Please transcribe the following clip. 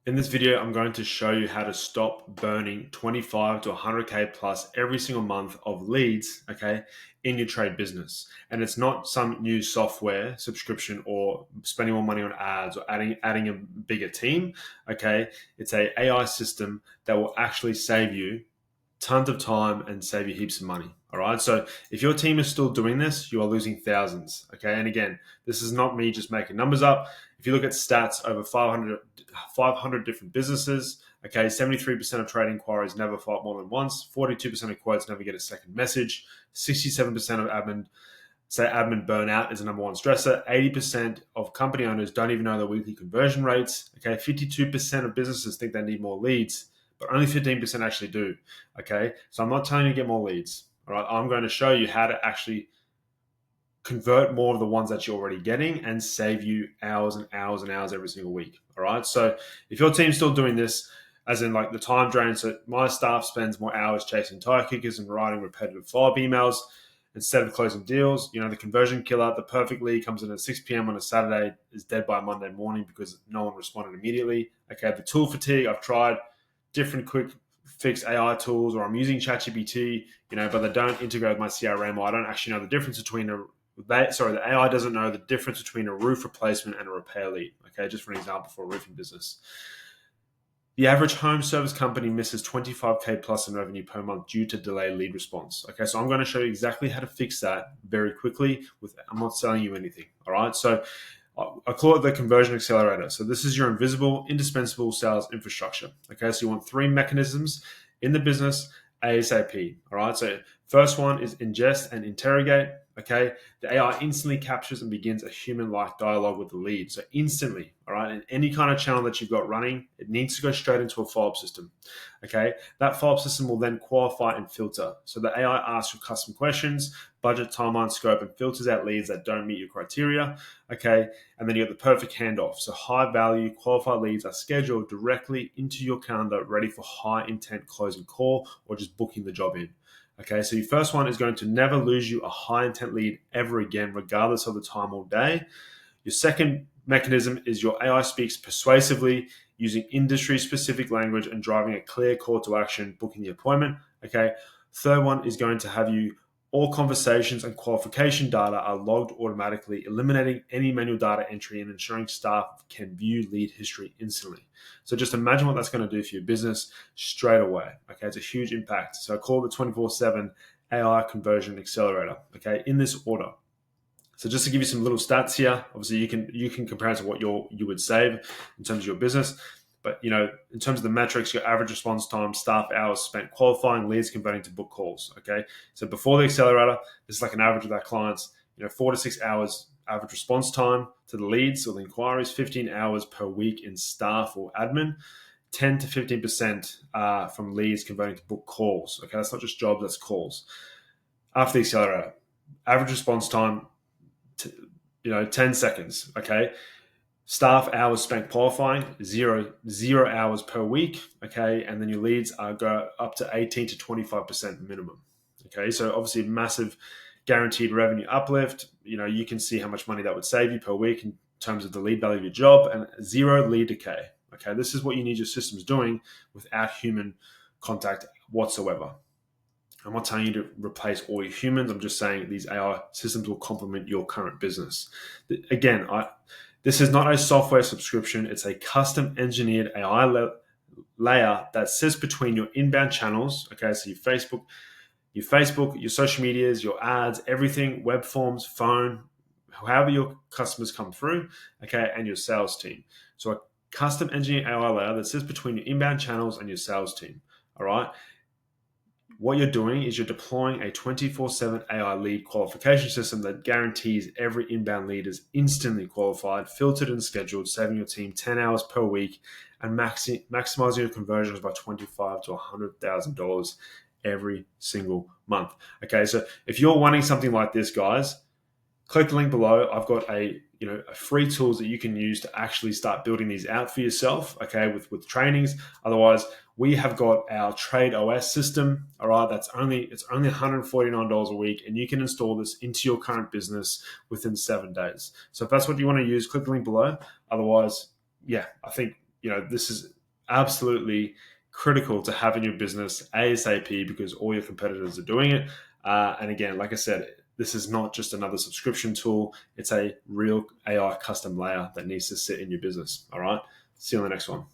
In this video, I'm going to show you how to stop burning 25 to 100K plus every single month of leads, okay, in your trade business. And it's not some new software subscription or spending more money on ads or adding a bigger team, okay? It's a AI system that will actually save you tons of time and save you heaps of money. All right. So if your team is still doing this, you are losing thousands. Okay. And again, this is not me just making numbers up. If you look at stats over 500 different businesses, okay, 73% of trade inquiries never follow up more than once, 42% of quotes never get a second message, 67% of admin burnout is the number one stressor. 80% of company owners don't even know their weekly conversion rates. Okay, 52% of businesses think they need more leads, but only 15% actually do. Okay, so I'm not telling you to get more leads. All right, I'm going to show you how to actually convert more of the ones that you're already getting and save you hours and hours and hours every single week. All right, so if your team's still doing this, as in like the time drain, so my staff spends more hours chasing tire kickers and writing repetitive follow-up emails instead of closing deals. You know, the conversion killer, the perfect lead comes in at 6 p.m. on a Saturday, is dead by Monday morning because no one responded immediately. Okay, the tool fatigue, I've tried different quick fix AI tools, or I'm using ChatGPT, but they don't integrate with my CRM, or I don't actually know the difference between the AI doesn't know the difference between a roof replacement and a repair lead. Okay, just for an example for a roofing business. The average home service company misses 25K plus in revenue per month due to delayed lead response. Okay, so I'm going to show you exactly how to fix that very quickly. I'm not selling you anything. All right, so I call it the conversion accelerator. So this is your invisible, indispensable sales infrastructure. Okay, so you want three mechanisms in the business ASAP. All right, so first one is ingest and interrogate. Okay, the AI instantly captures and begins a human-like dialogue with the lead. So instantly, all right, in any kind of channel that you've got running, it needs to go straight into a follow-up system. Okay, that follow-up system will then qualify and filter. So the AI asks you custom questions, budget, timeline, scope, and filters out leads that don't meet your criteria. Okay, and then you get the perfect handoff. So high-value, qualified leads are scheduled directly into your calendar, ready for high-intent closing call or just booking the job in. Okay, so your first one is going to never lose you a high intent lead ever again, regardless of the time or day. Your second mechanism is your AI speaks persuasively using industry specific language and driving a clear call to action, booking the appointment. Okay, third one is going to have you all conversations and qualification data are logged automatically, eliminating any manual data entry and ensuring staff can view lead history instantly. So just imagine what that's going to do for your business straight away. Okay, it's a huge impact. So I call it the 24/7 AI conversion accelerator. Okay, in this order. So just to give you some little stats here, obviously you can compare it to what you would save in terms of your business. But in terms of the metrics, your average response time, staff hours spent qualifying, leads converting to book calls. Okay, so before the accelerator, this is like an average with our clients. 4 to 6 hours average response time to the leads or the inquiries, 15 hours per week in staff or admin, 10 to 15% from leads converting to book calls. Okay, that's not just jobs, that's calls. After the accelerator, average response time, 10 seconds. Okay. Staff hours spent qualifying, zero hours per week. Okay. And then your leads go up to 18 to 25% minimum. Okay. So obviously massive guaranteed revenue uplift. You can see how much money that would save you per week in terms of the lead value of your job, and zero lead decay. Okay. This is what you need your systems doing without human contact whatsoever. I'm not telling you to replace all your humans. I'm just saying these AI systems will complement your current business. Again, this is not a software subscription. It's a custom engineered AI layer that sits between your inbound channels. Okay, so your social medias, your ads, everything, web forms, phone, however your customers come through. Okay, and your sales team. So a custom engineered AI layer that sits between your inbound channels and your sales team. All right. What you're doing is you're deploying a 24/7 AI lead qualification system that guarantees every inbound lead is instantly qualified, filtered, and scheduled, saving your team 10 hours per week and maximizing your conversions by $25,000 to $100,000 every single month. Okay, so if you're wanting something like this, guys, click the link below. I've got a free tools that you can use to actually start building these out for yourself. Okay, with trainings. Otherwise, we have got our Trade OS system. All right, it's only $149 a week, and you can install this into your current business within 7 days. So if that's what you want to use, click the link below. Otherwise, yeah, I think this is absolutely critical to have in your business ASAP because all your competitors are doing it. And again, like I said, this is not just another subscription tool. It's a real AI custom layer that needs to sit in your business. All right. See you on the next one.